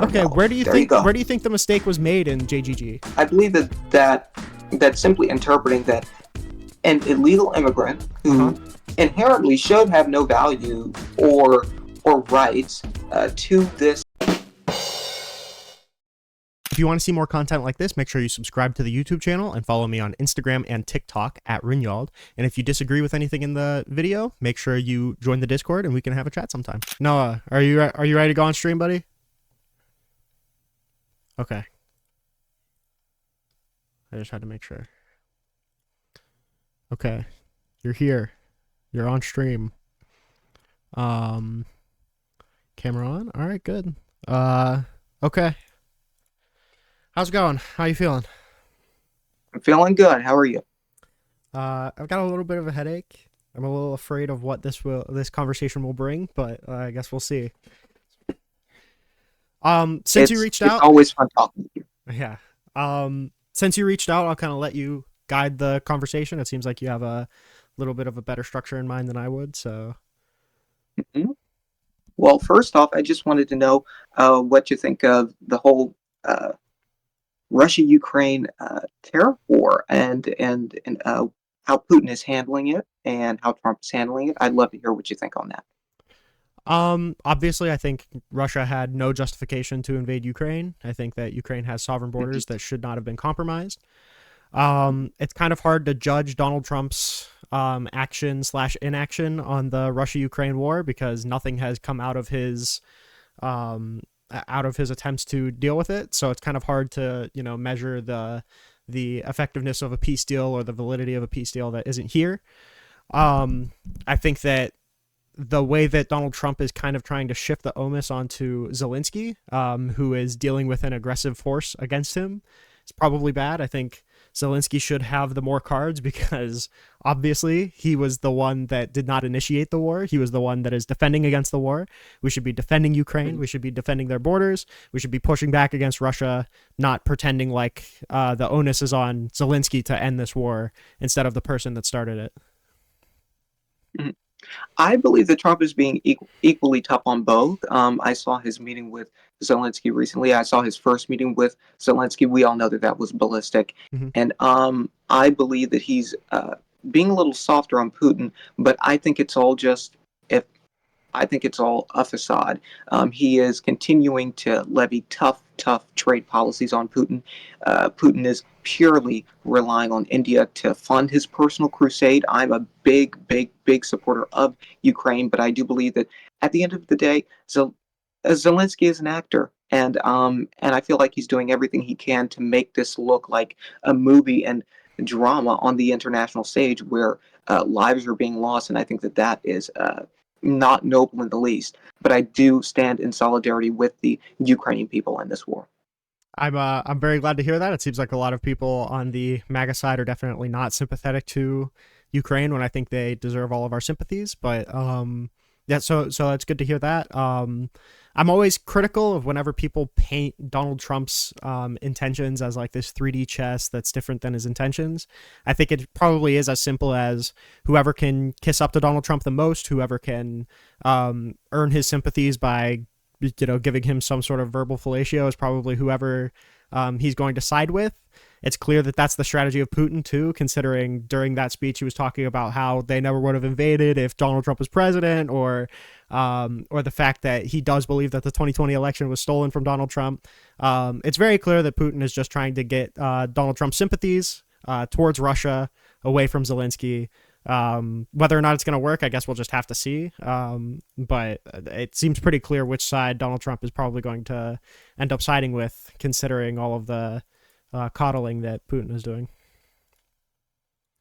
Okay, No, there you where go. do you think the mistake was made in JGG? I believe that simply interpreting that an illegal immigrant Uh-huh. who inherently should have no value or rights to this. If you want to see more content like this, make sure you subscribe to the YouTube channel and follow me on Instagram and TikTok at Rinyald. And if you disagree with anything in the video, make sure you join the Discord and we can have a chat sometime. Noah, are you ready to go on stream, buddy? Okay. I just had to make sure. Okay. You're here. You're on stream. Camera on? All right, good. Okay. How's it going? How you feeling? I'm feeling good. How are you? I've got a little bit of a headache. I'm a little afraid of what this conversation will bring, but I guess we'll see. Since you reached It's out, always fun talking to you. yeah. Since you reached out, I'll kind of let you guide the conversation. It seems like you have a little bit of a better structure in mind than I would. So, Mhm. Well, first off, I just wanted to know what you think of the whole uh, Russia-Ukraine tariff war and how Putin is handling it and how Trump is handling it. I'd love to hear what you think on that. obviously, I think Russia had no justification to invade Ukraine. I think that Ukraine has sovereign borders that should not have been compromised. It's kind of hard to judge Donald Trump's action slash inaction on the Russia-Ukraine war because nothing has come um, out of his attempts to deal with it. So it's kind of hard to measure the effectiveness of a peace deal or the validity of a peace deal that isn't here. I think that the way that Donald Trump is kind of trying to shift the onus onto Zelensky, who is dealing with an aggressive force against him, is probably bad. I think Zelensky should have the more cards because obviously he was the one that did not initiate the war. He was the one that is defending against the war. We should be defending Ukraine. We should be defending their borders. We should be pushing back against Russia, not pretending like the onus is on Zelensky to end this war instead of the person that started it. Mhm. I believe that Trump is being equally tough on both. I saw his meeting with Zelensky recently. I saw his first meeting with Zelensky. We all know that that was ballistic. Mm-hmm. And I believe that he's being a little softer on Putin, but I think it's all just if I think it's all a facade. He is continuing to levy tough trade policies on Putin. Putin is purely relying on India to fund his personal crusade. I'm a big supporter of Ukraine, but I do believe that at the end of the day, Zelensky is an actor. And I feel like he's doing everything he can to make this look like a movie and drama on the international stage where lives are being lost. And I think that that is not noble in the least, but I do stand in solidarity with the Ukrainian people in this war. I'm very glad to hear that. It seems like a lot of people on the MAGA side are definitely not sympathetic to Ukraine when I think they deserve all of our sympathies. But yeah, so it's good to hear that. I'm always critical of whenever people paint Donald Trump's intentions as like this 3D chess that's different than his intentions. I think it probably is as simple as whoever can kiss up to Donald Trump the most, whoever can earn his sympathies by giving him some sort of verbal fellatio is probably whoever he's going to side with. It's clear that that's the strategy of Putin too, considering during that speech he was talking about how they never would have invaded if Donald Trump was president, or the fact that he does believe that the 2020 election was stolen from Donald Trump. It's very clear that Putin is just trying to get Donald Trump's sympathies towards Russia away from Zelensky. Whether or not it's going to work, I guess we'll just have to see. But it seems pretty clear which side Donald Trump is probably going to end up siding with, considering all of the coddling that Putin is doing.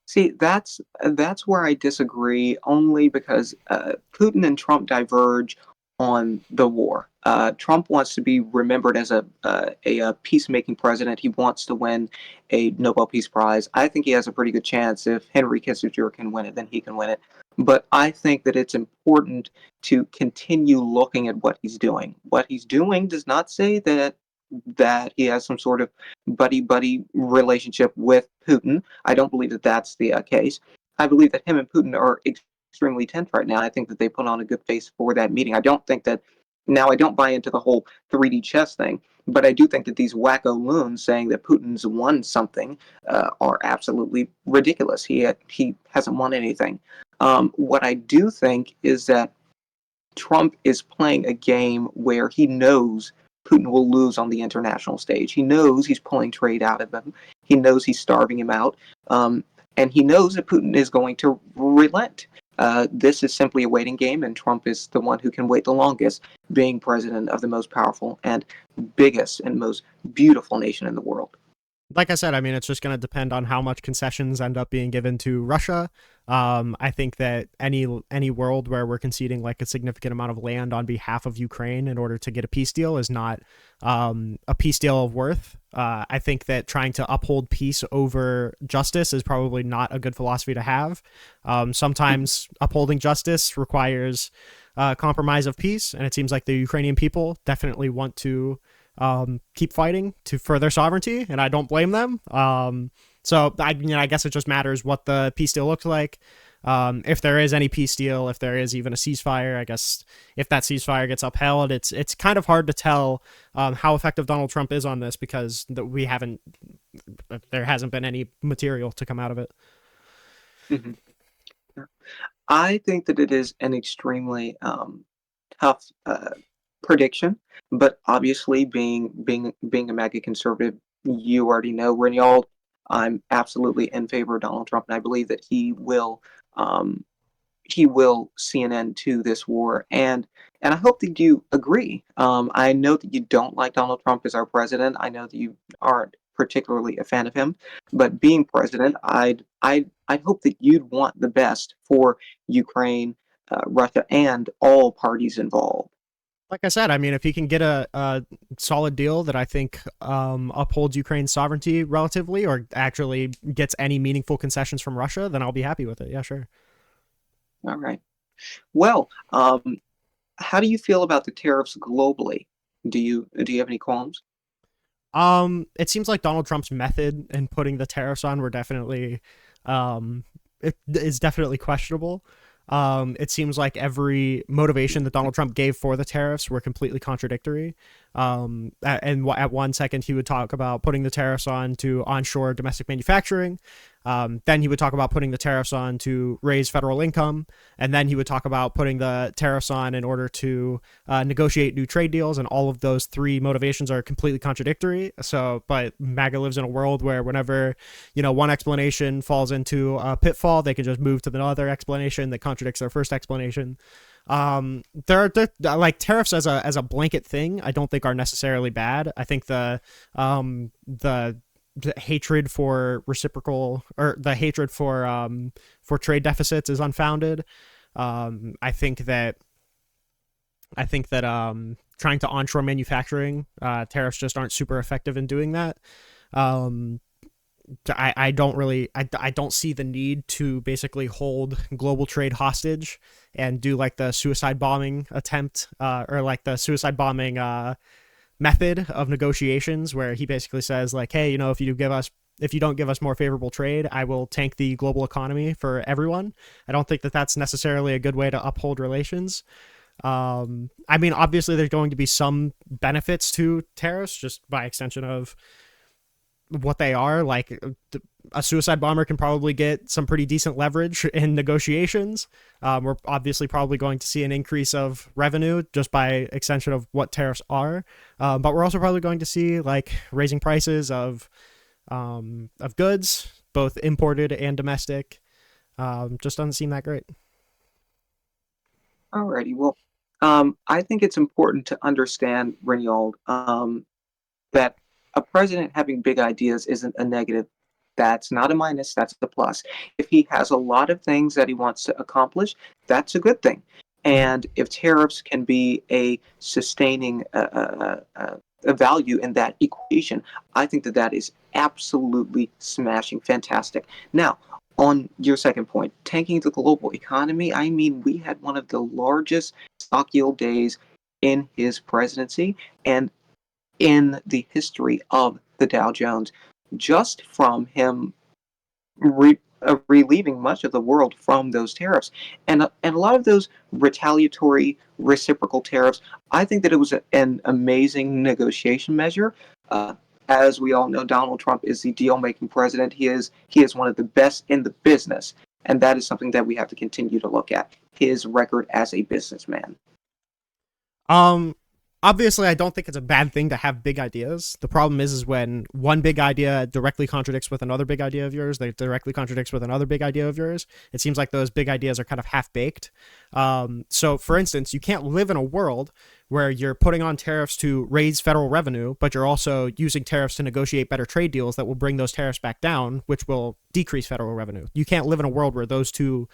See, that's where I disagree, only because Putin and Trump diverge on the war. Trump wants to be remembered as a peacemaking president. He wants to win a Nobel Peace Prize. I think he has a pretty good chance. If Henry Kissinger can win it, then he can win it. But I think that it's important to continue looking at what he's doing. What he's doing does not say that he has some sort of buddy relationship with Putin. I don't believe that that's the case. I believe that him and Putin are extremely tense right now. I think that they put on a good face for that meeting. I don't think that Now, I don't buy into the whole 3D chess thing, but I do think that these wacko loons saying that Putin's won something are absolutely ridiculous. He hasn't won anything. What I do think is that Trump is playing a game where he knows Putin will lose on the international stage. He knows he's pulling trade out of him. He knows he's starving him out. And he knows that Putin is going to relent. This is simply a waiting game, and Trump is the one who can wait the longest, being president of the most powerful and biggest and most beautiful nation in the world. Like I said, I mean, it's just going to depend on how much concessions end up being given to Russia. I think that any world where we're conceding like a significant amount of land on behalf of Ukraine in order to get a peace deal is not a peace deal of worth. I think that trying to uphold peace over justice is probably not a good philosophy to have. Sometimes upholding justice requires compromise of peace, and it seems like the Ukrainian people definitely want to keep fighting for their sovereignty, and I don't blame them. So I guess it just matters what the peace deal looks like. If there is any peace deal, if there is even a ceasefire, I guess if that ceasefire gets upheld, it's kind of hard to tell how effective Donald Trump is on this because there hasn't been any material to come out of it. Mm-hmm. I think that it is an extremely tough prediction, but obviously, being a MAGA conservative, you already know, Renald, I'm absolutely in favor of Donald Trump, and I believe that um, he will see an end to this war. And I hope that you agree. I know that you don't like Donald Trump as our president. I know that you aren't particularly a fan of him, but being president, I'd hope that you'd want the best for Ukraine, Russia, and all parties involved. Like I said, I mean, if he can get a solid deal that I think upholds Ukraine's sovereignty relatively or actually gets any meaningful concessions from Russia, then I'll be happy with it. Yeah, sure. All right. Well, how do you feel about the tariffs globally? Do you have any qualms? It seems like Donald Trump's method in putting the tariffs on were definitely, it is definitely questionable. It seems like every motivation that Donald Trump gave for the tariffs were completely contradictory. And at one second, he would talk about putting the tariffs on to onshore domestic manufacturing. Then he would talk about putting the tariffs on to raise federal income. And then he would talk about putting the tariffs on in order to negotiate new trade deals. And all of those three motivations are completely contradictory. So, but MAGA lives in a world where whenever, one explanation falls into a pitfall, they can just move to the other explanation that contradicts their first explanation. They're like tariffs as a blanket thing. I don't think are necessarily bad. I think the hatred for reciprocal or the hatred for trade deficits is unfounded. I think that trying to onshore manufacturing, tariffs just aren't super effective in doing that. I don't see the need to basically hold global trade hostage and do like the suicide bombing attempt or like the suicide bombing method of negotiations where he basically says like, hey, if you don't give us more favorable trade, I will tank the global economy for everyone. I don't think that that's necessarily a good way to uphold relations. I mean, obviously there's going to be some benefits to tariffs just by extension of what they are. Like a suicide bomber can probably get some pretty decent leverage in negotiations. We're obviously probably going to see an increase of revenue just by extension of what tariffs are. But we're also probably going to see like raising prices of goods, both imported and domestic. Just doesn't seem that great. Alrighty. Well, I think it's important to understand, Renald, that a president having big ideas isn't a negative. That's not a minus, that's a plus. If he has a lot of things that he wants to accomplish, that's a good thing. And if tariffs can be a sustaining a value in that equation, I think that that is absolutely smashing fantastic. Now, on your second point, tanking the global economy, I mean, we had one of the largest stock yield days in his presidency. And in the history of the Dow Jones, just from him relieving much of the world from those tariffs, and a lot of those retaliatory reciprocal tariffs. I think that it was an amazing negotiation measure. Uh, as we all know, Donald Trump is the deal-making president. He is one of the best in the business, and that is something that we have to continue to look at. His record as a businessman. Um, Obviously, I don't think it's a bad thing to have big ideas. The problem is when one big idea directly contradicts with another big idea of yours, that directly contradicts with another big idea of yours. It seems like those big ideas are kind of half baked. So, for instance, you can't live in a world where you're putting on tariffs to raise federal revenue, but you're also using tariffs to negotiate better trade deals that will bring those tariffs back down, which will decrease federal revenue. You can't live in a world where those two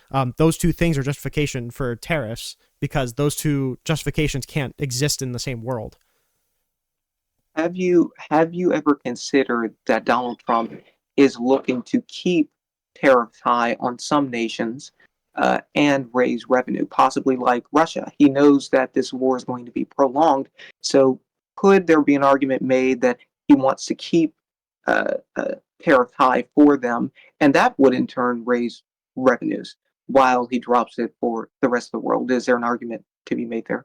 things are justification for tariffs, because those two justifications can't exist in the same world. Have you ever considered that Donald Trump is looking to keep tariffs high on some nations and raise revenue, possibly like Russia? He knows that this war is going to be prolonged, so could there be an argument made that he wants to keep tariff high for them, and that would in turn raise revenues while he drops it for the rest of the world? Is there an argument to be made there?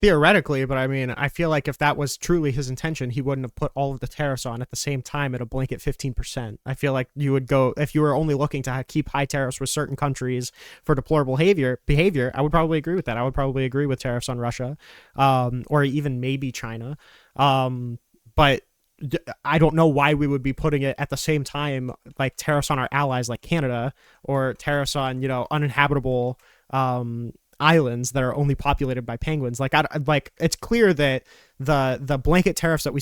Theoretically, but I mean, I feel like if that was truly his intention, he wouldn't have put all of the tariffs on at the same time at a blanket 15%. I feel like you would go, if you were only looking to keep high tariffs with certain countries for deplorable behavior, I would probably agree with that. I would probably agree with tariffs on Russia, or even maybe China. But I don't know why we would be putting it at the same time, like tariffs on our allies like Canada, or tariffs on, uninhabitable islands that are only populated by penguins. Like it's clear that the blanket tariffs that we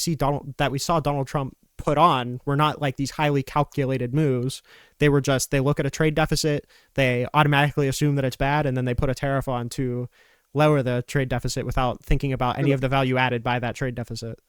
saw Donald Trump put on were not like these highly calculated moves. They were just, they look at a trade deficit, they automatically assume that it's bad, and then they put a tariff on to lower the trade deficit without thinking about any of the value added by that trade deficit.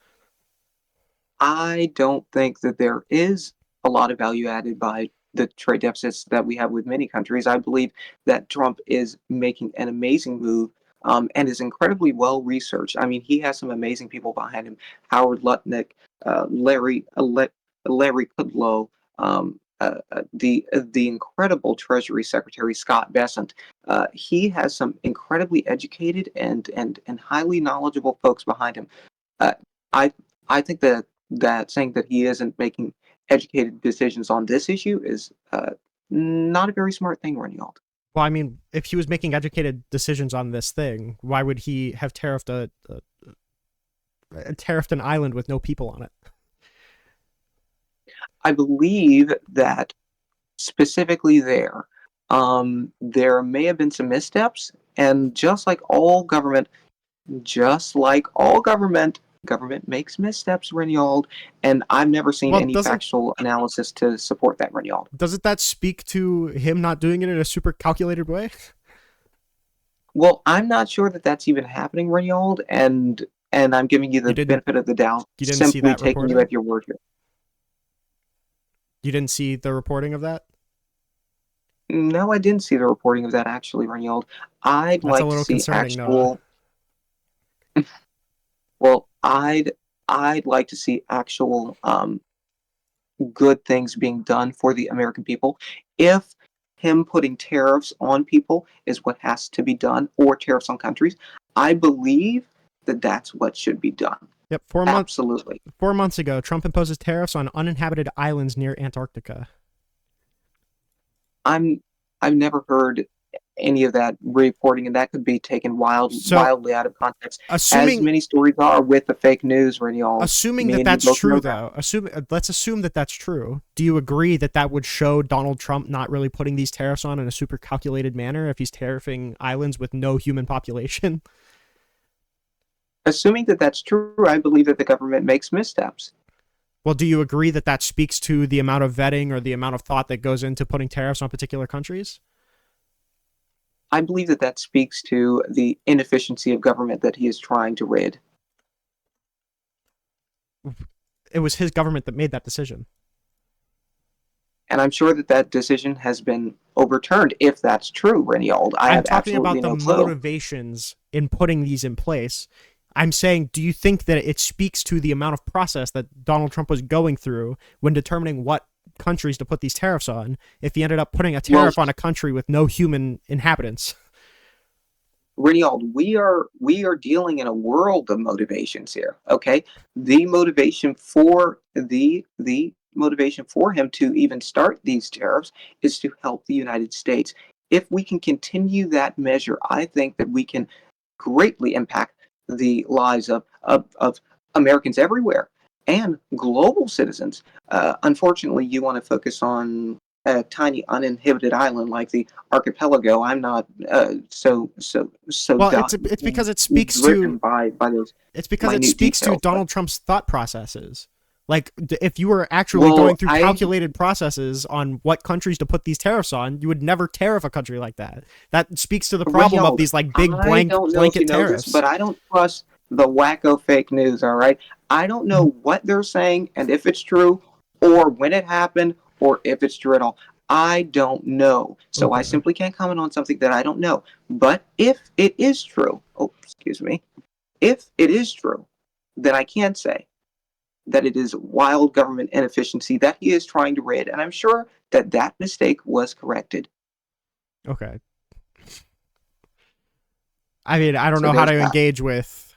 I don't think that there is a lot of value added by the trade deficits that we have with many countries. I believe that Trump is making an amazing move, and is incredibly well researched. I mean, he has some amazing people behind him: Howard Lutnick, Larry Kudlow, the incredible Treasury Secretary Scott Bessent. He has some incredibly educated and highly knowledgeable folks behind him. Uh, I I think that saying that he isn't making educated decisions on this issue is not a very smart thing, Renault. Well, I mean, if he was making educated decisions on this thing, why would he have tariffed an island with no people on it? I believe that specifically there may have been some missteps, and government makes missteps, Renault, and I've never seen Well, any factual analysis to support that, Renault. doesn't that speak to him not doing it in a super calculated way? Well, I'm not sure that that's even happening, Renault, and I'm giving you You the didn't benefit of the doubt, you didn't see simply that taking you reporting? at your word here. You didn't see the reporting of that? No, I didn't see the reporting of that actually, Renault. I'd That's a like to little see concerning, Noah. actual. Well, I'd like to see actual good things being done for the American people. If him putting tariffs on people is what has to be done, or tariffs on countries, I believe that that's what should be done. Yep, Absolutely. 4 months ago, Trump imposes tariffs on uninhabited islands near Antarctica. I'm I've never heard any of that reporting, and that could be taken So, wildly out of context, as assuming many stories are with the fake news, Renewal. assuming Me that and you that's both true, know that. though, let's assume that that's true. Do you agree that that would show Donald Trump not really putting these tariffs on in a super calculated manner if he's tariffing islands with no human population? Assuming that that's true, I believe that the government makes missteps. Well, do you agree that that speaks to the amount of vetting or the amount of thought that goes into putting tariffs on particular countries? I believe that that speaks to the inefficiency of government that he is trying to rid. It was his government that made that decision. And I'm sure that that decision has been overturned if that's true, Reniold. I I'm have talking absolutely about the no clue. motivations in putting these in place. I'm saying, do you think that it speaks to the amount of process that Donald Trump was going through when determining what countries to put these tariffs on if he ended up putting a Well, tariff on a country with no human inhabitants? Reniald, we are dealing in a world of motivations here. Okay, the motivation for him to even start these tariffs is to help the United States. If we can continue that measure, I think that we can greatly impact the lives of Americans everywhere and global citizens. Unfortunately, you want to focus on a tiny uninhibited island like the archipelago. I'm not Well, it's because it speaks to driven by those it's because it minute speaks to details. But Donald Trump's thought processes. Like, if you were actually going well, through calculated processes on what countries to put these tariffs on, you would never tariff a country like that. That speaks to the problem of Reginald, these like big I don't know if you blanket know this, tariffs. but I don't trust the wacko fake news. All right, I don't know what they're saying and if it's true, or when it happened, or if it's true at all. I don't know, so I Okay. simply can't comment on something that I don't know. But if it is true, oh, excuse me, if it is true, then I can say that it is wild government inefficiency that he is trying to rid, and I'm sure that that mistake was corrected. Okay. I mean, I don't So know how there's to that. engage with.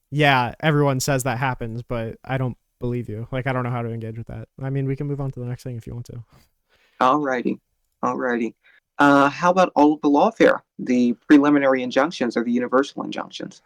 Yeah, everyone says that happens, but I don't believe you. Like, I don't know how to engage with that. I mean, we can move on to the next thing if you want to. Alrighty, alrighty. How about all of the lawfare, the preliminary injunctions or the universal injunctions?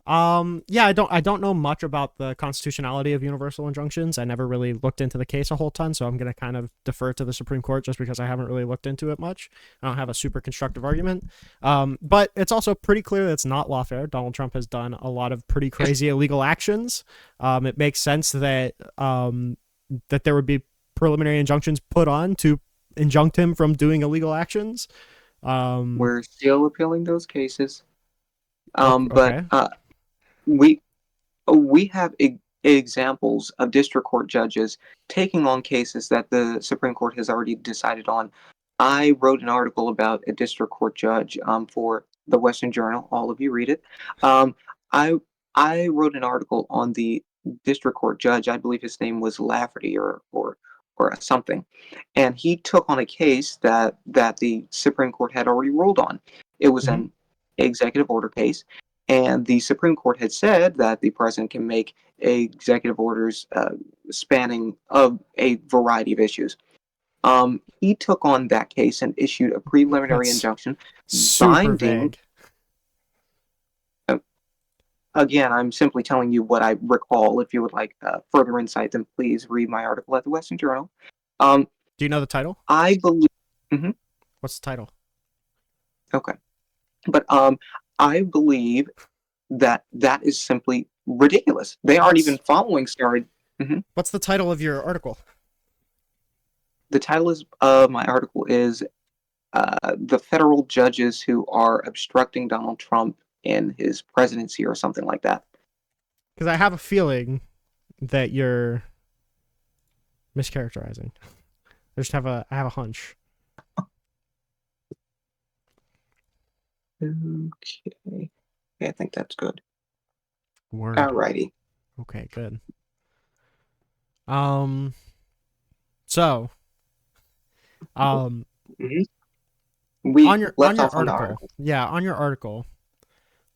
Yeah, I don't know much about the constitutionality of universal injunctions. I never really looked into the case a whole ton, so I'm gonna kind of defer to the Supreme Court just because I haven't really looked into it much. I don't have a super constructive argument. But it's also pretty clear that it's not lawfare. Donald Trump has done a lot of pretty crazy illegal actions. It makes sense that that there would be preliminary injunctions put on to injunct him from doing illegal actions. Um, We're still appealing those cases, but okay. we we have examples of district court judges taking on cases that the Supreme Court has already decided on. I wrote an article about a district court judge for the Western Journal. All of you read it. Um, I I wrote an article on the district court judge. I believe his name was Lafferty or something, and he took on a case that the Supreme Court had already ruled on. It was Mhm. an executive order case, and the Supreme Court had said that the president can make executive orders spanning a variety of issues. He took on that case and issued a preliminary That's injunction super binding. vague. uh, Again, I'm simply telling you what I recall. If you would like further insight, then please read my article at the Western Journal. Um, Do you know the title? I believe. Mhm, What's the title? okay, but I believe that that is simply ridiculous. They aren't even What's following stare. Mhm. what's the title of your article? The title of my article is "The Federal Judges Who Are Obstructing Donald Trump in His Presidency" or something like that. Because I have a feeling that you're mischaracterizing. I have a hunch. Okay. Yeah, I think that's good. Word. Alrighty. Okay, good. Um. So, um, Mhm. We on left your off on the article, article. yeah, on your article,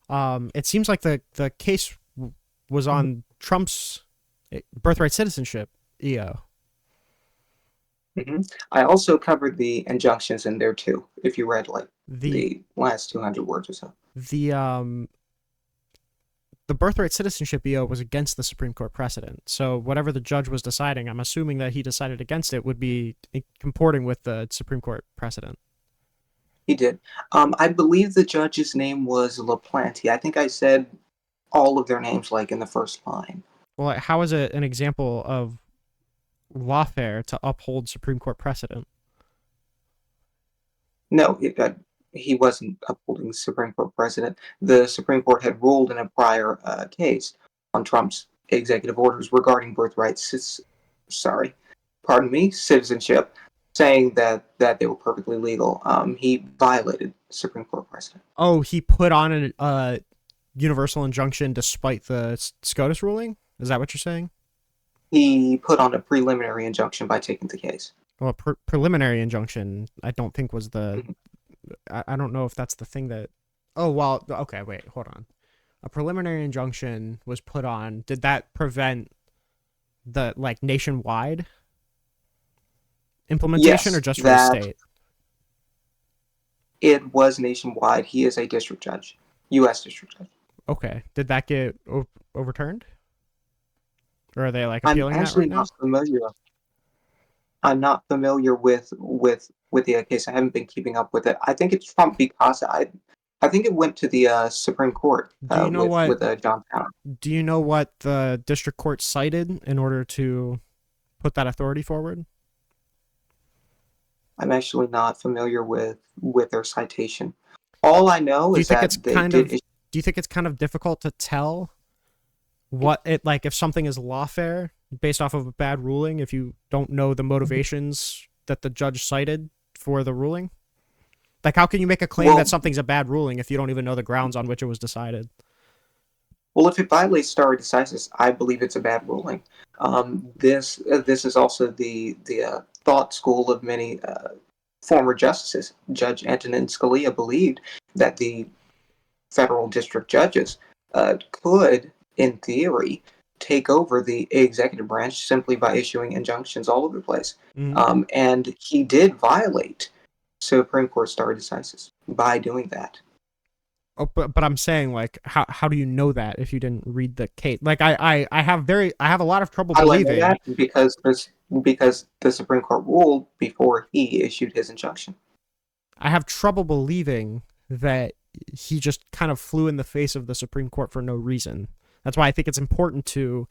it seems like the case was on Trump's birthright citizenship. EO. Hmm. I also covered the injunctions in there too, if you read like The the last 200 words or so. the um the birthright citizenship EO was against the Supreme Court precedent. So whatever the judge was deciding, I'm assuming that he decided against it would be comporting with the Supreme Court precedent. He did. I believe the judge's name was LaPlante. I think I said all of their names like in the first line. Well, how is it an example of lawfare to uphold Supreme Court precedent? No, he wasn't upholding the Supreme Court precedent. The Supreme Court had ruled in a prior case on Trump's executive orders regarding sorry, pardon me, citizenship, saying that they were perfectly legal. He violated Supreme Court precedent. Oh, he put on a universal injunction despite the SCOTUS ruling? Is that what you're saying? He put on a preliminary injunction by taking the case. Well, preliminary injunction, I don't think was the. Mhm. I don't know if that's the thing that. Oh well, okay. Wait, hold on. A preliminary injunction was put on. Did that prevent the like nationwide implementation or Yes, just for the that state? it was nationwide. He is a district judge, U.S. district judge. Okay. Did that get overturned? Or are they like I'm appealing that actually right now? not familiar. I'm not familiar with the case. I haven't been keeping up with it. I think it's Trump because I think it went to the Supreme Court Do you know what with John Town. do you know what the district court cited in order to put that authority forward? I'm actually not familiar with their citation. All I know Do you is think it's that they kind did of issue. do you think it's kind of difficult to tell what it like if something is lawfare based off of a bad ruling if you don't know the motivations that the judge cited for the ruling? Like how can you make a claim that Well, something's a bad ruling if you don't even know the grounds on which it was decided? well, if it violates stare decisis, I believe it's a bad ruling. This is also the thought school of many former justices. Judge Antonin Scalia believed that the federal district judges could, in theory, take over the executive branch simply by issuing injunctions all over the place. Mm-hmm. And he did violate Supreme Court stare decisis by doing that. Oh, but I'm saying like how do you know that if you didn't read the case? Like I have a lot of trouble How do I know believing. that? Because the Supreme Court ruled before he issued his injunction. I have trouble believing that he just kind of flew in the face of the Supreme Court for no reason. That's why I think it's important to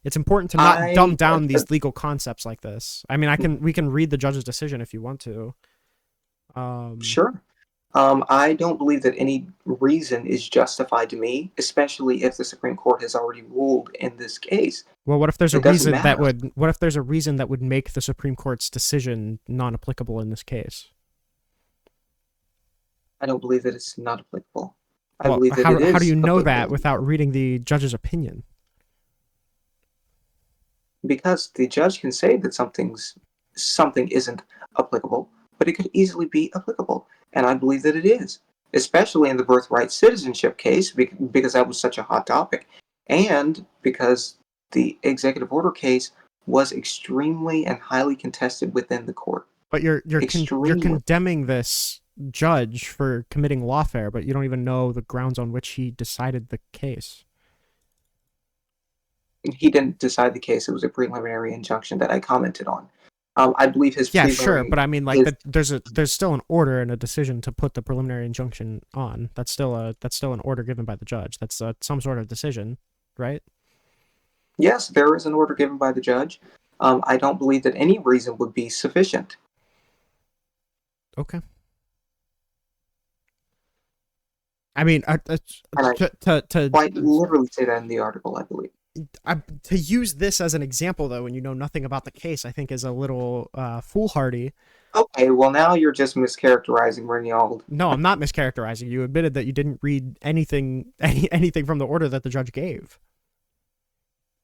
not dumb I down these legal concepts like this. I mean, we can read the judge's decision if you want to. Um, Sure. I don't believe that any reason is justified to me, especially if the Supreme Court has already ruled in this case. well, It doesn't matter. what if there's a reason that would make the Supreme Court's decision non-applicable in this case? I don't believe that it's not applicable. I Well, believe that it how do you is know that applicable without reading the judge's opinion? because the judge can say that something isn't applicable, but it could easily be applicable, and I believe that it is, especially in the birthright citizenship case because that was such a hot topic, and because the executive order case was extremely and highly contested within the court. But you're Extremely. condemning this judge for committing lawfare, but you don't even know the grounds on which he decided the case. He didn't decide the case. It was a preliminary injunction that I commented on. I believe his Yeah, sure, but preliminary I mean, like his that. There's still an order and a decision to put the preliminary injunction on. That's still an order given by the judge. That's some sort of decision, right? Yes, there is an order given by the judge. I don't believe that any reason would be sufficient. Okay. I mean, And I to quite literally say that in the article, I believe. to use this as an example though, when you know nothing about the case, I think is a little foolhardy. Okay, well, now you're just mischaracterizing Rinaldi. No, I'm not mischaracterizing. You admitted that you didn't read anything from the order that the judge gave.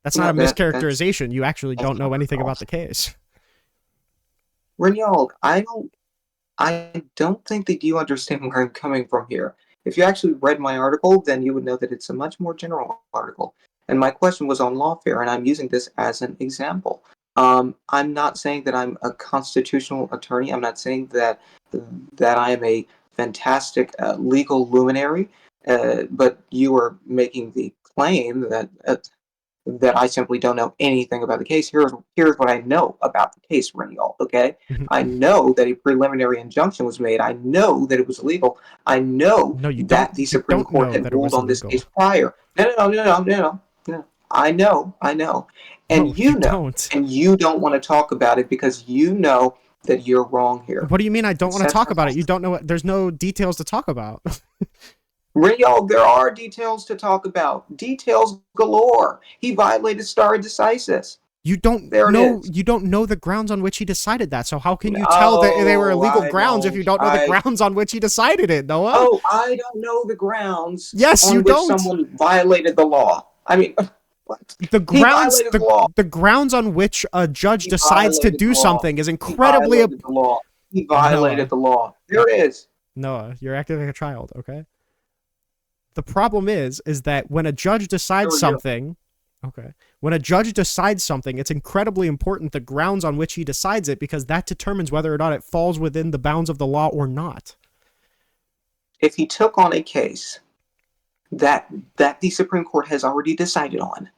That's not No, a that's mischaracterization. You actually don't know anything about false. the case. Rinaldi, I don't think that you understand where I'm coming from here. If you actually read my article, then you would know that it's a much more general article. And my question was on lawfare, and I'm using this as an example. I'm not saying that I'm a constitutional attorney. I'm not saying that I am a fantastic legal luminary. But you are making the claim that I simply don't know anything about the case. Here's what I know about the case, Renial. Okay, I know that a preliminary injunction was made. I know that it was illegal. I know No, you don't. that the You Supreme don't Court know had that it ruled was on this illegal. case prior. No. I know, No, you know, don't. and you don't want to talk about it because you know that you're wrong here. What do you mean I don't It's want to that talk about it? simple. You don't know what. There's no details to talk about. Rio, there are details to talk about. Details galore. He violated stare decisis. You don't There it know. is. You don't know the grounds on which he decided that. So how can you tell that they were Oh, illegal I grounds if don't. you don't know the grounds on which he decided it, Noah? I don't know the grounds Yes, you on which don't. someone violated the law. I mean, What? The He grounds violated the law. the grounds on which a judge He decides to violated the do law. something is He incredibly violated the law. He violated Noah. the law. There it is. Noah, you're acting like a child, okay? The problem is that when a judge decides There we go. something, okay, when a judge decides something, it's incredibly important the grounds on which he decides it, because that determines whether or not it falls within the bounds of the law or not. If he took on a case that the Supreme Court has already decided on,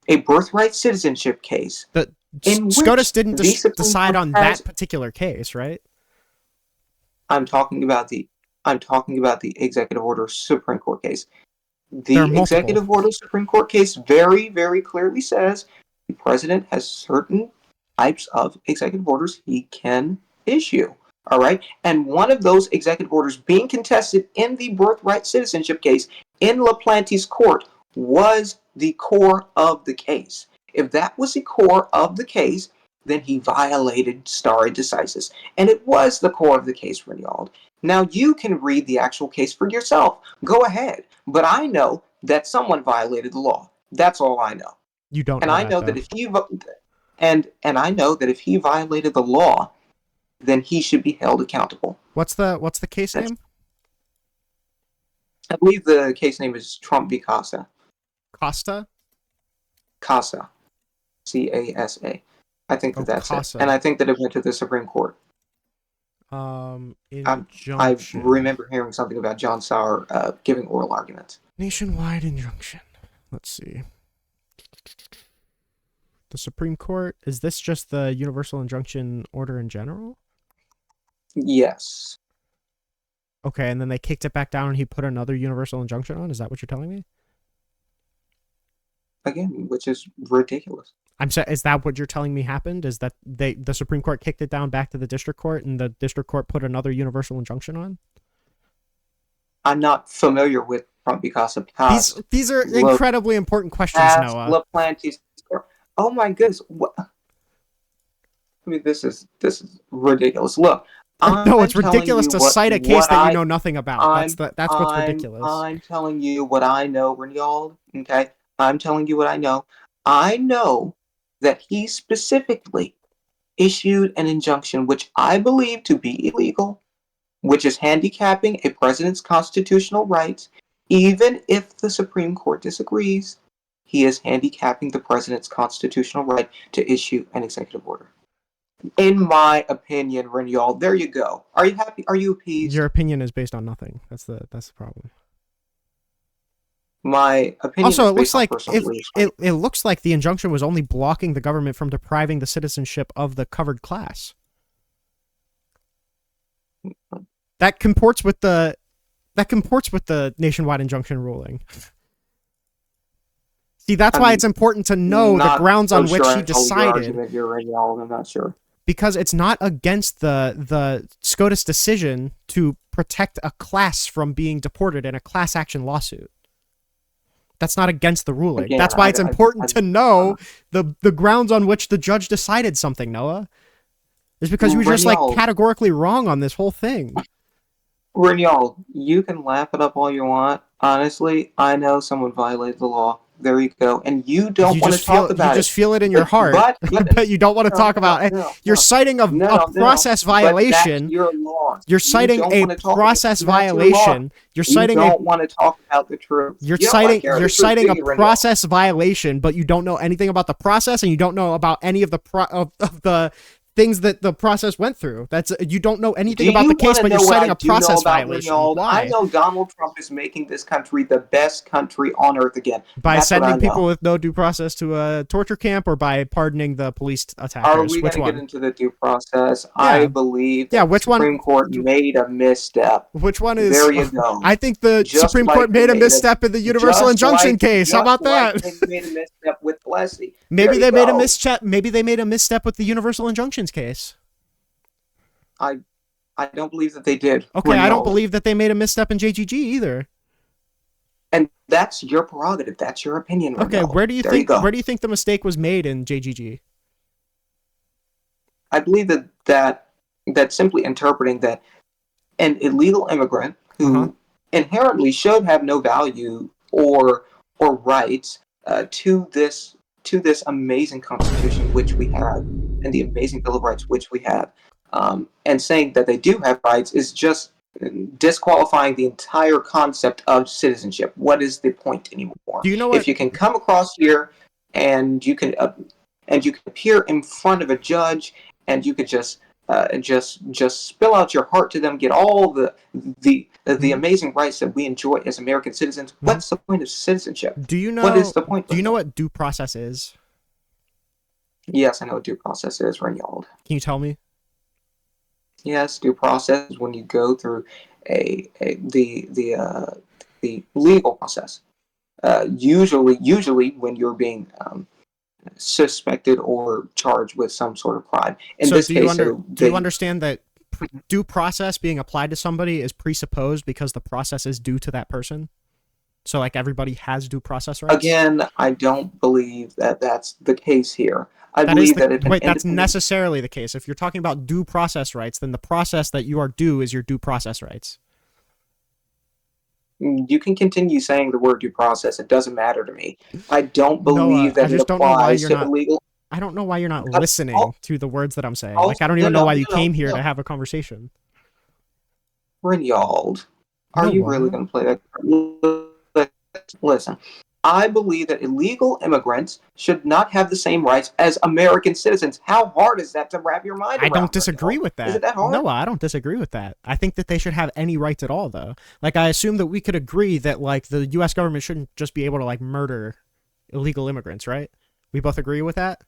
a birthright citizenship case, The in which SCOTUS didn't the Supreme decide Court on has, that particular case, right? I'm talking about the executive order Supreme Court case. There are The multiple. executive order Supreme Court case very, very clearly says the president has certain types of executive orders he can issue. All right. And one of those executive orders being contested in the birthright citizenship case in LaPlante's court was the core of the case. If that was the core of the case, then he violated stare decisis. And it was the core of the case, Rinald. Now you can read the actual case for yourself. Go ahead. But I know that someone violated the law. That's all I know. You don't And know I that, know though. that if he and I know that if he violated the law, then he should be held accountable. What's the case name? I believe the case name is Trump v. Casa. Casa? Casa. Casa. I think that's Casa. it. And I think that it went to the Supreme Court. I Injunction. remember hearing something about John Sauer giving oral arguments. Nationwide injunction. Let's see. The Supreme Court, is this just the universal injunction order in general? Yes. Okay, and then they kicked it back down and he put another universal injunction on? Is that what you're telling me? Again, which is ridiculous. Is that what you're telling me happened? Is that the Supreme Court kicked it down back to the district court and the district court put another universal injunction on? I'm not familiar with Trump because of these are incredibly important questions, Noah. LaPlante's. Oh my goodness! What? I mean, this is ridiculous. Look, no, it's ridiculous to cite a case that you know nothing about. That's what's ridiculous. I'm telling you what I know, Rinald. Okay, I'm telling you what I know. I know that he specifically issued an injunction which I believe to be illegal, which is handicapping a president's constitutional rights. Even if the Supreme Court disagrees, he is handicapping the president's constitutional right to issue an executive order. In my opinion, Rinald, there you go. Are you happy? Are you appeased? Your opinion is based on nothing. That's the problem. My opinion. Also, it looks like the injunction was only blocking the government from depriving the citizenship of the covered class. That comports with the nationwide injunction ruling. See, that's why it's important to know the grounds on which he decided. I'm not sure. Because it's not against the SCOTUS decision to protect a class from being deported in a class action lawsuit. That's not against the ruling. Again, that's why it's important to know the grounds on which the judge decided something, Noah. It's because you were just categorically wrong on this whole thing. Rinald, you can laugh it up all you want. Honestly, I know someone violated the law. There you go. And you don't want to talk about it. You just feel it in your heart, but you don't want to talk about it. You're citing a process violation. You're citing a process violation. You're citing you don't want to talk about the truth. You're citing a process violation, but you don't know anything about the process, and you don't know about any of the things that the process went through. You don't know anything about the case, but you're citing a process violation. Why? I know Donald Trump is making this country the best country on earth again. By sending people with no due process to a torture camp, or by pardoning the police attackers? Are we going to get into the due process? Yeah. I believe the Supreme Court made a misstep. Which one is? There you go. I think the Supreme Court made a misstep in the universal injunction case. How about that? They made a misstep with Plessy. Maybe they made a misstep. Maybe they made a misstep with the universal injunction case. I don't believe that they did. Okay, I don't believe that they made a misstep in JGG either. And that's your prerogative. That's your opinion. Okay, where do you think the mistake was made in JGG? I believe that simply interpreting that an illegal immigrant who inherently should have no value or rights to this amazing Constitution which we have, and the amazing Bill of Rights which we have, and saying that they do have rights is just disqualifying the entire concept of citizenship. What is the point anymore? Do you know If what? you can come across here and you can appear in front of a judge and you could just spill out your heart to them, get all the Mhm, amazing rights that we enjoy as American citizens. mhm. What's the point of citizenship? Do you What is know? the point Do you of know it? what due process is? Yes, I know what due process is, Reynald. Can you tell me? Yes, due process is when you go through a the legal process. Usually when you're being suspected or charged with some sort of crime. In So this case, so do you they understand that due process being applied to somebody is presupposed because the process is due to that person? So like everybody has due process rights? again, I don't believe that that's the case here. I That is believe the that if an wait, that's independent, necessarily the case. If you're talking about due process rights, then the process that you are due is your due process rights. you can continue saying the word due process. It doesn't matter to me. I don't Noah, believe I that it just don't know why applies you're to not illegal. I don't know why you're not Uh, listening all, to the words that I'm saying. all, Like I don't no, even know no, why no, you no, came here no. to have a conversation. Renyald, are you really Noah. going to play that? Listen, I believe that illegal immigrants should not have the same rights as American citizens. How hard is that to wrap your mind I don't around, disagree Renyald? with Is it that. that hard? No, I don't disagree with that. I think that they should have any rights at all, though. Like, I assume that we could agree that, like, the U.S. government shouldn't just be able to, like, murder illegal immigrants, right? We both agree with that?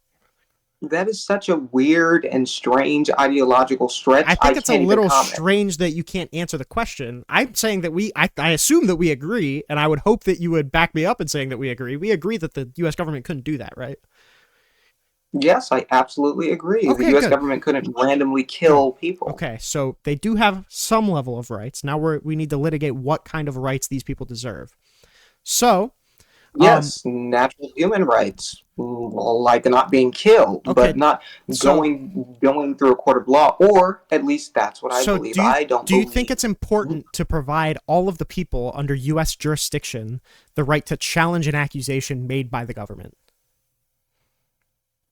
That is such a weird and strange ideological I stretch. I think it's a can't even little comment. strange that you can't answer the question. I'm saying that I assume that we agree, and I would hope that you would back me up in saying that we agree. We agree that the U.S. government couldn't do that, right? Yes, I absolutely agree. The Okay, U.S. good. government couldn't randomly Good. kill people. Okay, so they do have some level of rights. Now we need to litigate what kind of rights these people deserve. So, um, Yes, natural human rights, like not being killed, but okay, not so going through a court of law, or at least that's what I so believe. I don't do you think believe. it's important to provide all of the people under U.S. jurisdiction the right to challenge an accusation made by the government?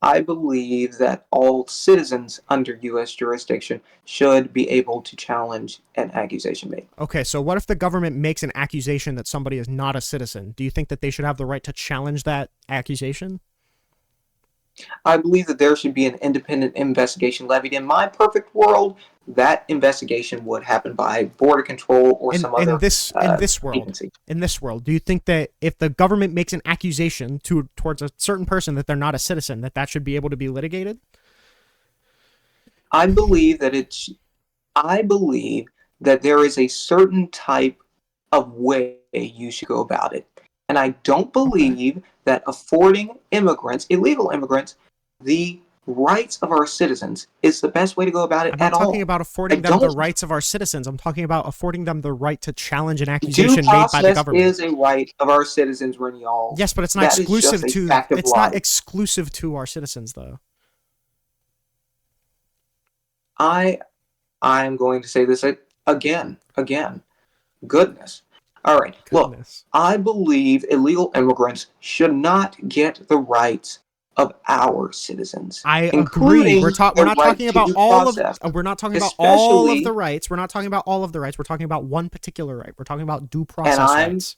I believe that all citizens under U.S. jurisdiction should be able to challenge an accusation made. Okay, so what if the government makes an accusation that somebody is not a citizen? Do you think that they should have the right to challenge that accusation? I believe that there should be an independent investigation levied. In my perfect world, that investigation would happen by border control or in some in other this in this world agency. in this world, do you think that if the government makes an accusation towards a certain person that they're not a citizen, that should be able to be litigated? I believe that it's. I believe that there is a certain type of way you should go about it, and I don't Okay. believe that affording immigrants, illegal immigrants, the rights of our citizens is the best way to go about it I'm at not talking all. about I affording them the don't. rights of our citizens. I'm talking about affording them the right to challenge an Due accusation made by the process government. is a right of our citizens, Renal. Yes, but That is just a fact of it's not life. exclusive to our citizens though. I I'm going to say this again. Goodness. All right. Look, Goodness. I believe illegal immigrants should not get the rights of our citizens, I agree. including We're the not right talking to about due all of process, we're not talking about all of the especially. rights. We're not talking about all of the rights. We're talking about one particular right. We're talking about due And process I'm rights.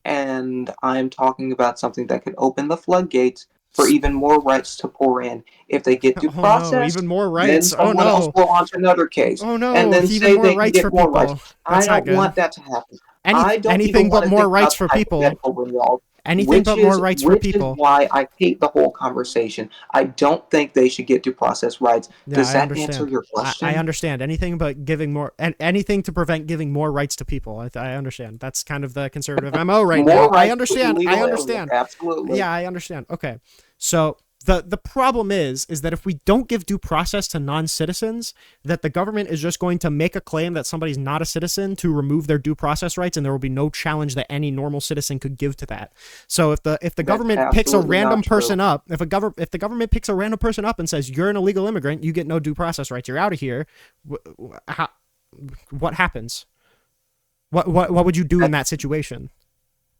and I'm talking about something that could open the floodgates for even more rights to pour in. If they get due Oh no, process, even more then rights. Oh someone else no. will launch another case Oh and no, then even say more they can rights get for more rights. people. I That's not don't good. want that to happen. I don't even Anything but want to more think rights about the for people. hypothetical, Renald, Anything but more rights for which is people. why I hate the whole conversation. I don't think they should get due process rights. Yeah, Does I that answer understand. your I question? understand. Anything but giving more and anything to prevent giving more rights to people. I understand. That's kind of the conservative MO right More now. I rights to understand. I illegal immigrants, understand. absolutely. Yeah, I understand. Okay. So the problem is that if we don't give due process to non-citizens, that the government is just going to make a claim that somebody's not a citizen to remove their due process rights, and there will be no challenge that any normal citizen could give to that. So if the That's government picks a absolutely random not person true. up, if the government picks a random person up and says you're an illegal immigrant, you get no due process rights, you're out of here. What happens? What would you do in That that situation?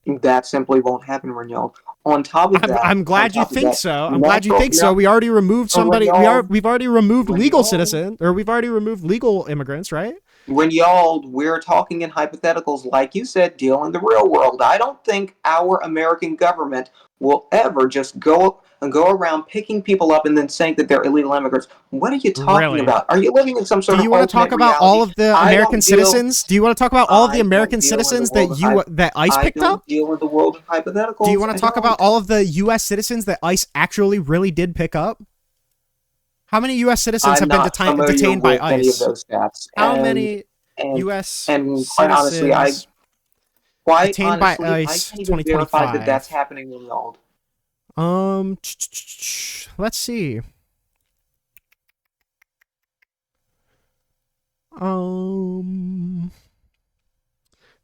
That simply won't happen, Renault. On top of that, I'm glad you think so. I'm glad you natural, think so. no, We already removed somebody. Renault, We've already removed legal Renault, citizen, or we've already removed legal immigrants, right? when y'all, we're talking in hypotheticals, like you said, deal in the real world. I don't think our American government will ever just go around picking people up and then saying that they're illegal immigrants. What are you talking Really? about? Are you living in some Do sort of you want to talk alternate about all reality? of the I American don't deal. citizens? Do you want to talk about all of the I don't American deal in the citizens world of hy- that ICE I picked up? don't deal in the world of Do you hypotheticals. want to I talk about don't. all of the U.S. citizens that ICE actually really did pick up? How many U.S. citizens I'm have been not familiar detained by with any of ICE? those stats, How many and U.S. and quite honestly, citizens detained by I ICE can't even verify that that's 2025? happening in y'all. Um, let's see. Um,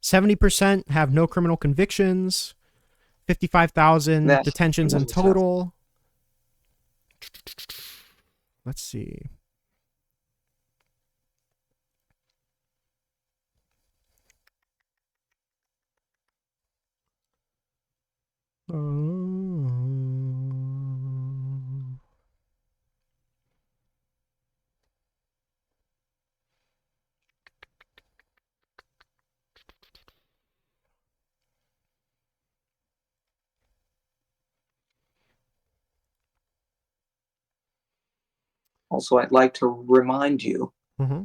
70% have no criminal convictions. 55,000 That detentions in doesn't sound. total. Let's see. Also, I'd like to remind you Mhm.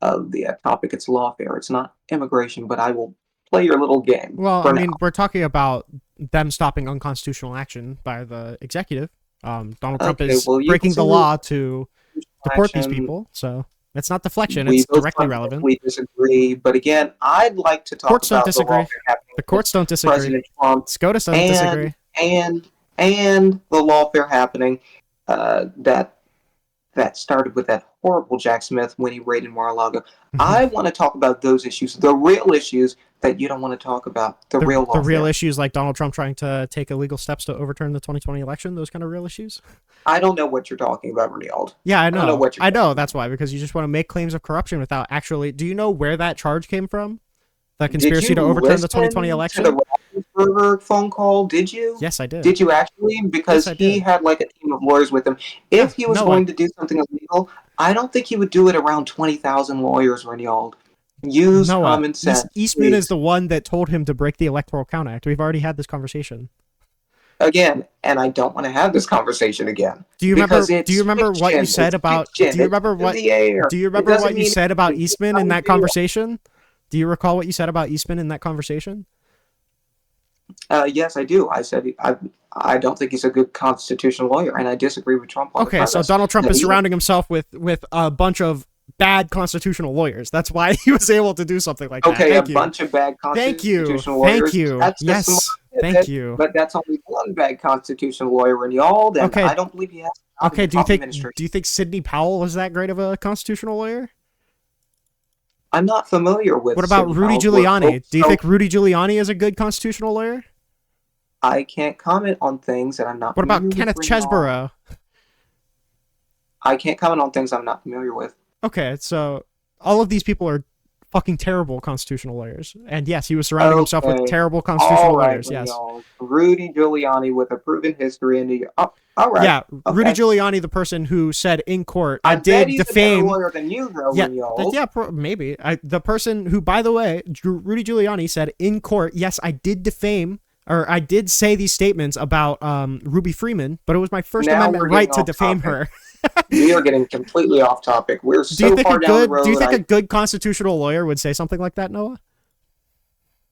of the topic. It's lawfare. It's not immigration, but I will play your little game Well, I for mean, now. we're talking about them stopping unconstitutional action by the executive. Donald Trump Okay, is well, you can breaking say the law to deport these action. people, so it's not deflection; We it's both directly relevant. fundamentally disagree, but again, I'd like to talk Courts don't about the disagree. lawfare happening The against courts don't disagree. President Trump SCOTUS doesn't and disagree. and and the lawfare happening that started with that horrible Jack Smith when he raided Mar-a-Lago. I want to talk about those issues, the real issues that you don't want to talk about, the real The real lawfare. issues like Donald Trump trying to take illegal steps to overturn the 2020 election, those kind of real issues. I don't know what you're talking about, Renald. Yeah, I I don't know know. what you're I know. talking That's why, because you just want to make claims of corruption without actually. Do you know where that charge came from? The about. Did conspiracy you to overturn the 2020 listen to the election? Roethlisberger phone call? Did you? Yes, I did. Did you actually? Yes, Because I he did. had like a team of lawyers with him. Yeah, If he was Noah. going to do something illegal, I don't think he would do it around 20,000 lawyers, Renald. Use Noah. common sense, Eastman is please. the one that told him to break the Electoral Count Act. We've already had this conversation. Again, and I don't want to have this conversation again Do you remember? because Do you it's remember what you fiction. said It's about? fiction. It's up in the air. Do you It remember doesn't what you mean said about anything. It's Eastman how in we that feel. conversation? Do you recall what you said about Eastman in that conversation? Yes, I do. I don't think he's a good constitutional lawyer, and I disagree with Trump on the Okay, so premise Donald Trump that is he. surrounding himself with a bunch of bad constitutional lawyers. That's why he was able to do something like that. Okay, a Thank you. bunch of bad Thank you. constitutional Thank lawyers. you. That's just some Yes. of Thank it, you. but that's only one bad constitutional lawyer in y'all, and Okay. I don't believe he has a job in Okay, the Trump administration. do you think Sidney Powell was that great of a constitutional lawyer? I'm not familiar with What about Sidney Rudy Powell's work, Giuliani? Do you so think Rudy Giuliani is a good constitutional lawyer? I can't comment on things that I'm not What about familiar with Kenneth right now. Chesborough? I can't comment on things I'm not familiar with. Okay, so all of these people are fucking terrible constitutional lawyers. And yes, he was surrounding himself with Okay. terrible All constitutional right, lawyers. Yes. Leon. Rudy Giuliani with a proven history in New York. Oh, all right. Yeah, Rudy Okay. Giuliani, the person who said in court, I I bet did he's a better defame. lawyer than you, though, Yeah, Renald. yeah, maybe. The person who, by the way, Rudy Giuliani said in court, yes, I did defame, or I did say these statements about Ruby Freeman, but it was my First Now Amendment we're right getting to off defame topic. her. We are getting completely off topic. We're Do you so think a far down the good do you road. think a good constitutional lawyer would say something like that, Noah?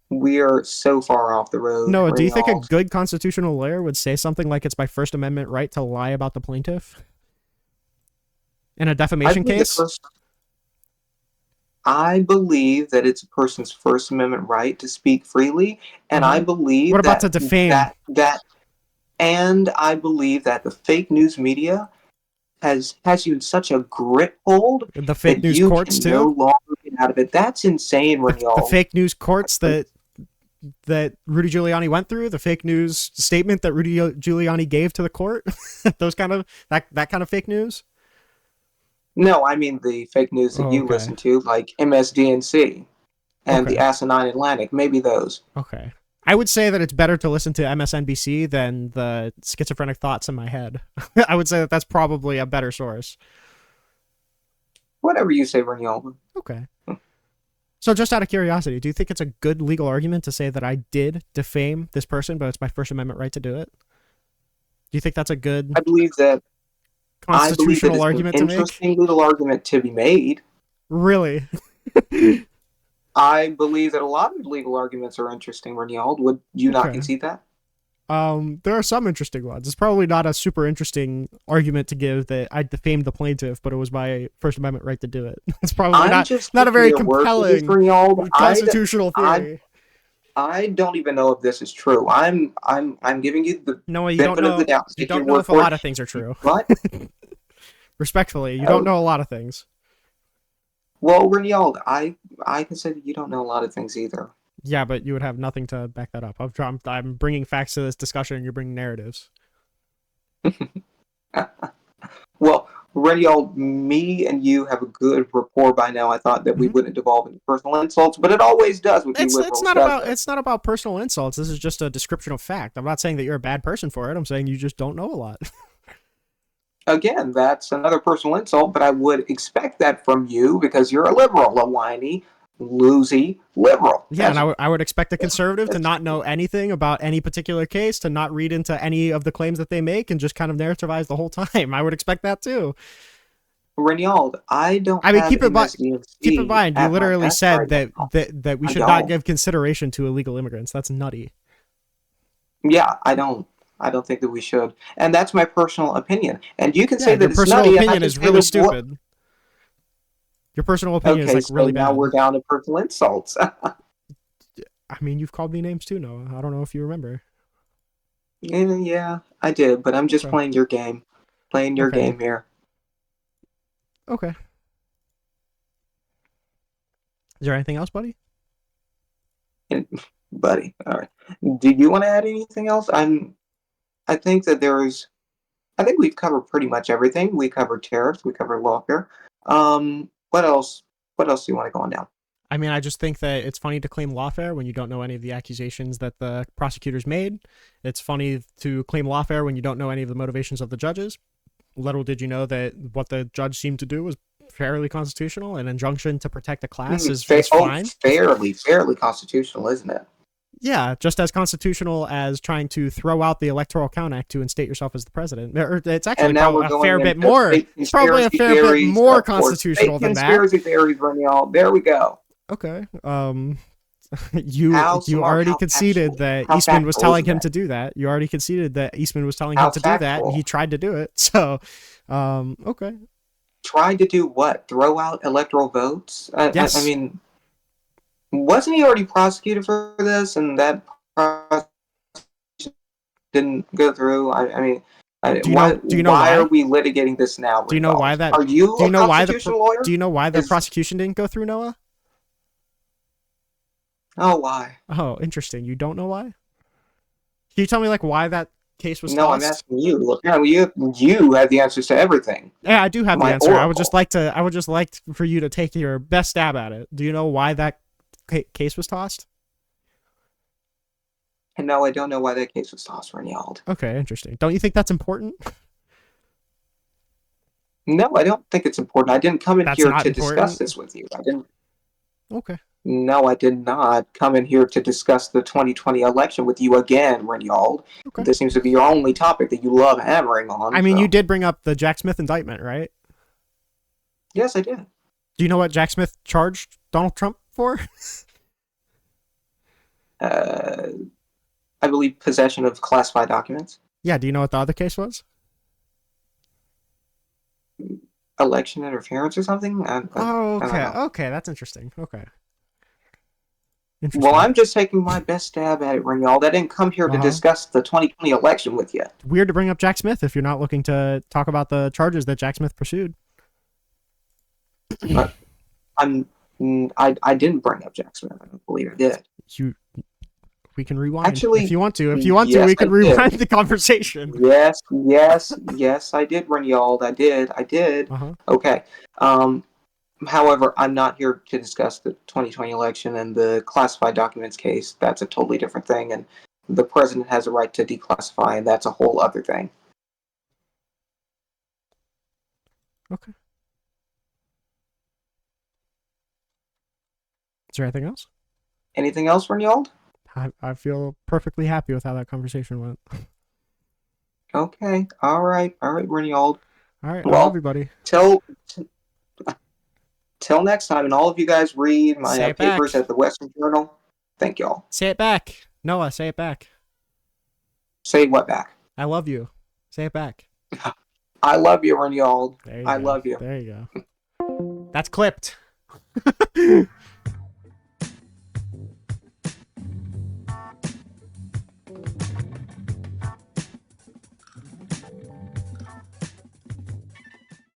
We are so far off the road, Noah, do you think a Renald. good constitutional lawyer would say something like it's my First Amendment right to lie about the plaintiff in a I defamation believe the case? first. I believe that it's a person's First Amendment right to speak freely, and I What believe about to defame? I believe that the fake news media has you in such a grip hold The fake that news you courts can no too? longer get out of it. That's insane, The Renal. fake news courts that Rudy Giuliani went through, the fake news statement that Rudy Giuliani gave to the court, those kind of that kind of fake news. No, I mean the fake news that Oh, you okay, listen to, like MSDNC and the okay, Asinine Atlantic. Maybe those. okay. I would say that it's better to listen to MSNBC than the schizophrenic thoughts in my head. I would say that that's probably a better source. Whatever you say, Reniola. Okay. So just out of curiosity, do you think it's a good legal argument to say that I did defame this person, but it's my First Amendment right to do it? Do you think that's a good I believe that constitutional it's an argument to make? interesting legal argument to be made. Really? I believe that a lot of legal arguments are interesting, Reniold. Would you not Okay. concede that? There are some interesting ones. It's probably not a super interesting argument to give that I defamed the plaintiff, but it was my First Amendment right to do it. It's probably I'm just not a taking very your word for this, compelling Reniold. constitutional theory. I don't even know if this is true. I'm giving you the Noah, you don't benefit of the know. doubt. You Take your don't know word if a for lot it. of things are true. But Respectfully, you don't know a lot of things. well, Reniold, I can say that you don't know a lot of things either. Yeah, but you would have nothing to back that up. I'm bringing facts to this discussion, and you're bringing narratives. Well, Reniold, me and you have a good rapport by now. I thought that we wouldn't devolve into personal insults, but it always does with you liberals. It's not about personal insults. This is just a description of fact. I'm not saying that you're a bad person for it. I'm saying you just don't know a lot. Again, that's another personal insult, but I would expect that from you because you're a liberal, a whiny, loosey liberal. Yeah, and I would expect a conservative to not know anything about any particular case, to not read into any of the claims that they make, and just kind of narrativize the whole time. I would expect that too. Reniold, I don't. I mean, keep in mind, you literally said that we should not give consideration to illegal immigrants. That's nutty. Yeah, I don't think that we should, and that's my personal opinion. And you can say that your it's personal nutty, opinion is really stupid. Your personal opinion is like really bad. Now we're down to personal insults. I mean, you've called me names too, Noah. I don't know if you remember. Yeah, I did, but I'm just playing your game. Playing your game here. Okay. Is there anything else, buddy? Buddy, all right. Do you want to add anything else? I think we've covered pretty much everything. We covered tariffs. We covered lawfare. What else? What else do you want to go on down? I mean, I just think that it's funny to claim lawfare when you don't know any of the accusations that the prosecutors made. It's funny to claim lawfare when you don't know any of the motivations of the judges. Little did you know that what the judge seemed to do was fairly constitutional. An injunction to protect a class is fine. Fairly constitutional, isn't it? Yeah, just as constitutional as trying to throw out the Electoral Count Act to instate yourself as the president. It's actually probably a fair bit more. It's probably a fair bit more constitutional than that. Conspiracy theories, Reniold. There we go. Okay. You already conceded that Eastman was telling him to do that. You already conceded that Eastman was telling him to do that, and he tried to do it. So, okay. Tried to do what? Throw out electoral votes? Yes. I mean, wasn't he already prosecuted for this, and that prosecution didn't go through? I mean, do you know why are we litigating this now? Do you know why that? Are you a constitutional lawyer? Do you know why the prosecution didn't go through, Noah? Oh, why? Oh, interesting. You don't know why? Can you tell me why that case was tossed? I'm asking you. Look, you have the answers to everything. Yeah, I do have the answer. Oracle. I would just like for you to take your best stab at it. Do you know why that case was tossed? No, I don't know why that case was tossed, Reniold. Okay, interesting. Don't you think that's important? No, I don't think it's important. I didn't come in here to discuss this with you. I didn't. Okay. No, I did not come in here to discuss the 2020 election with you again, Reniold. Okay. This seems to be your only topic that you love hammering on. I mean, you did bring up the Jack Smith indictment, right? Yes, I did. Do you know what Jack Smith charged Donald Trump for? I believe possession of classified documents. Yeah, do you know what the other case was? Election interference or something? Okay, that's interesting. Okay. Well, I'm just taking my best stab at it, Reniold. I didn't come here to discuss the 2020 election with you. Weird to bring up Jack Smith if you're not looking to talk about the charges that Jack Smith pursued. I didn't bring up Jack Smith. I don't believe I did. We can rewind. Actually, if you want to, we can rewind the conversation. Yes, I did, Reniold. I did. Okay. However, I'm not here to discuss the 2020 election and the classified documents case. That's a totally different thing, and the president has a right to declassify, and that's a whole other thing. Okay. Is there anything else? Anything else, Renyold? I feel perfectly happy with how that conversation went. Okay, all right, Renyold. All right. I love Well, you, buddy. till till next time, and all of you guys read my Say it papers back. at the Western Journal. Thank y'all. Say it back. Noah, say it back. Say what back? I love you. Say it back. I love you, Renyold. There you I go. love you. There you go. That's clipped.